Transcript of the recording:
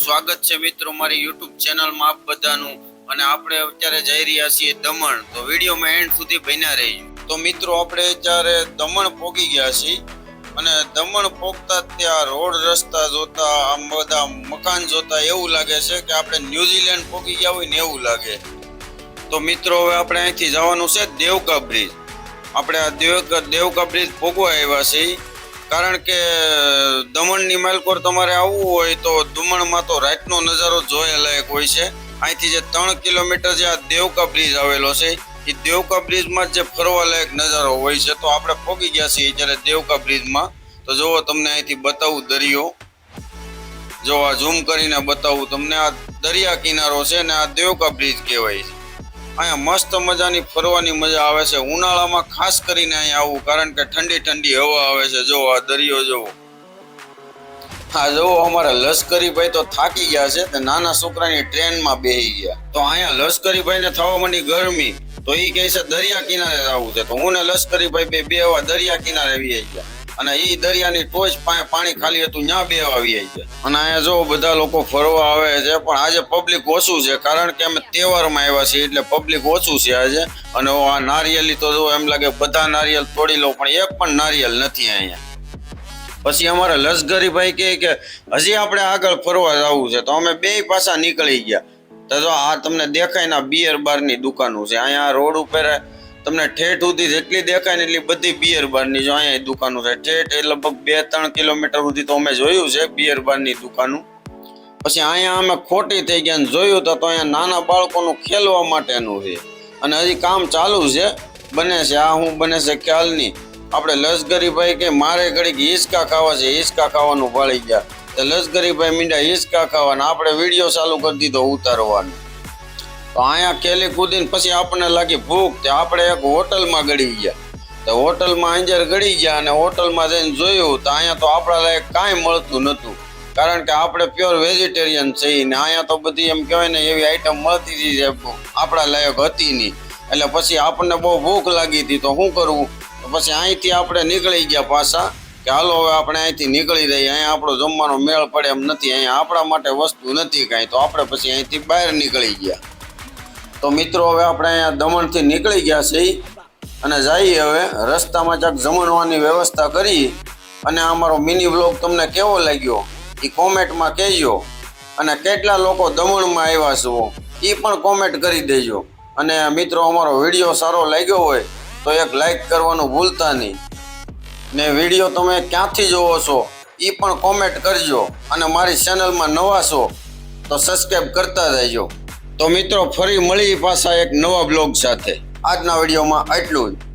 સ્વાગત છે મિત્રો મારી YouTube ચેનલમાં આપ બધાનું। અને આપણે અત્યારે જઈ રહ્યા છીએ દમણ, તો વિડીયોમાં એન્ડ સુધી બન્યા રહેજો। તો મિત્રો આપણે અત્યારે દમણ પહોંચી ગયા છીએ અને દમણ પહોંચતા ત્યાં રોડ રસ્તા જોતા આમ બધા મકાન જોતા એવું લાગે છે કે આપણે ન્યુઝીલેન્ડ પહોંચી ગયા હોય ને એવું લાગે। તો મિત્રો હવે આપણે અહીંથી જવાનું છે દેવકા બ્રિજ। આપણે આ દેવકા બ્રિજ પહોંચવા આવ્યા છીએ કારણ કે દમણની માલકોર તમારે આવવું હોય તો દમણમાં તો રાતનો નજારો જોયા લાયક હોય છે। અહીંથી જે 3 કિલોમીટર જે આ દેવકા બ્રિજ આવેલો છે એ દેવકા બ્રિજમાં જે ફરવા લાયક નજારો હોય છે। તો આપણે પહોંચી ગયા છીએ જ્યારે દેવકા બ્રિજમાં। તો જુઓ તમને અહીંથી બતાવું દરિયો, જો આ ઝૂમ કરીને બતાવું તમને, આ દરિયા કિનારો છે ને આ દેવકા બ્રિજ કહેવાય છે। અહીંયા મસ્ત મજાની ફરવાની મજા આવે છે। ઉનાળામાં ખાસ કરીને અહીંયા આવું કારણ કે ઠંડી ઠંડી હવા આવે છે। જો આ દરિયો જોવો, હા જો અમારા લશ્કરીભાઈ તો થાકી ગયા છે તે નાના છોકરાની ટ્રેનમાં બેસી ગયા। તો અહીંયા લશ્કરીભાઈને થવા માંડી ગરમી, તો એ કહે છે દરિયા કિનારે આવવું છે। તો હું ને લશ્કરીભાઈ બે એવા દરિયા કિનારે આવી ગયા અને એ દરિયાની ટોચ પાણી ખાલી હતું ત્યાં બે આવી ગયા। અને અહીંયા જો બધા લોકો ફરવા આવે છે પણ આજે પબ્લિક ઓછું છે કારણ કે અમે તહેવારમાં આવ્યા છીએ એટલે પબ્લિક ઓછું છે આજે। અને આ નારિયેલી તો જો એમ લાગે બધા નારિયેલ તોડી લો પણ એક પણ નારિયેલ નથી અહીંયા। પછી અમારા લશ્કરીભાઈ કહે કે હજી આપણે આગળ ફરવા જવું છે, તો અમે બે પાછા નીકળી ગયા। તો જો આ તમને દેખાય ને બિયર બારની દુકાનો છે અહીંયા રોડ ઉપર, તમને ઠેઠ સુધી જેટલી દેખાય ને એટલી બધી બિયર બારની જો અહીંયા દુકાનો છે ઠેઠ, એ લગભગ 2-3 કિલોમીટર સુધી તો અમે જોયું છે બિયર બારની દુકાનો। પછી અહીંયા અમે ખોટી થઈ ગયા ને જોયું તો અહીંયા નાના બાળકોનું ખેલવા માટેનું છે અને હજી કામ ચાલુ છે, બને છે આ શું બને છે ખ્યાલ નહીં। આપણે લશ્કરીભાઈ કે મારે ઘડીક હિંચકા ખાવા છે, હિંચકા ખાવાનું ભાળી ગયા તો લશ્કરીભાઈ મીંડા હિંચકા ખાવાના, આપણે વિડીયો ચાલુ કરી દીધો ઉતારવાનો। તો અહીંયા ખેલી કૂદીને પછી આપણને લાગી ભૂખ, તે આપણે એક હોટલમાં ગળી ગયા। તો હોટલમાં અંજર ગળી ગયા અને હોટલમાં જઈને જોયું તો અહીંયા તો આપણા લાયક કાંઈ મળતું નહોતું કારણ કે આપણે પ્યોર વેજીટેરિયન છીએ ને અહીંયા તો બધી એમ કહેવાય ને એવી આઈટમ મળતી હતી જે આપણા લાયક હતી નહીં। એટલે પછી આપણને બહુ ભૂખ લાગી હતી તો શું કરવું, તો પછી અહીંથી આપણે નીકળી ગયા પાછા કે હાલો હવે આપણે અહીંથી નીકળી રહીએ, અહીંયા આપણો જમવાનો મેળ પડે એમ નથી, અહીંયા આપણા માટે વસ્તુ નથી કાંઈ। તો આપણે પછી અહીંથી બહાર નીકળી ગયા। તો મિત્રો હવે આપણે અહીંયા દમણથી નીકળી ગયા છીએ અને જઈએ હવે રસ્તામાં ક્યાંક જમણવાની વ્યવસ્થા કરી। અને અમારો મિની વ્લોગ તમને કેવો લાગ્યો એ કોમેન્ટમાં કહેજો અને કેટલા લોકો દમણમાં આવ્યા છો એ પણ કોમેન્ટ કરી દેજો। અને મિત્રો અમારો વિડીયો સારો લાગ્યો હોય તો એક લાઈક કરવાનું ભૂલતા નહીં ને વિડીયો તમે ક્યાંથી જોવો છો એ પણ કોમેન્ટ કરજો અને મારી ચેનલમાં નવા છો તો સબસ્ક્રાઈબ કરતા રહેજો। તો મિત્રો ફરી મળી પાછા એક નવા બ્લોગ સાથે। આજના વિડીયોમાં આટલું જ।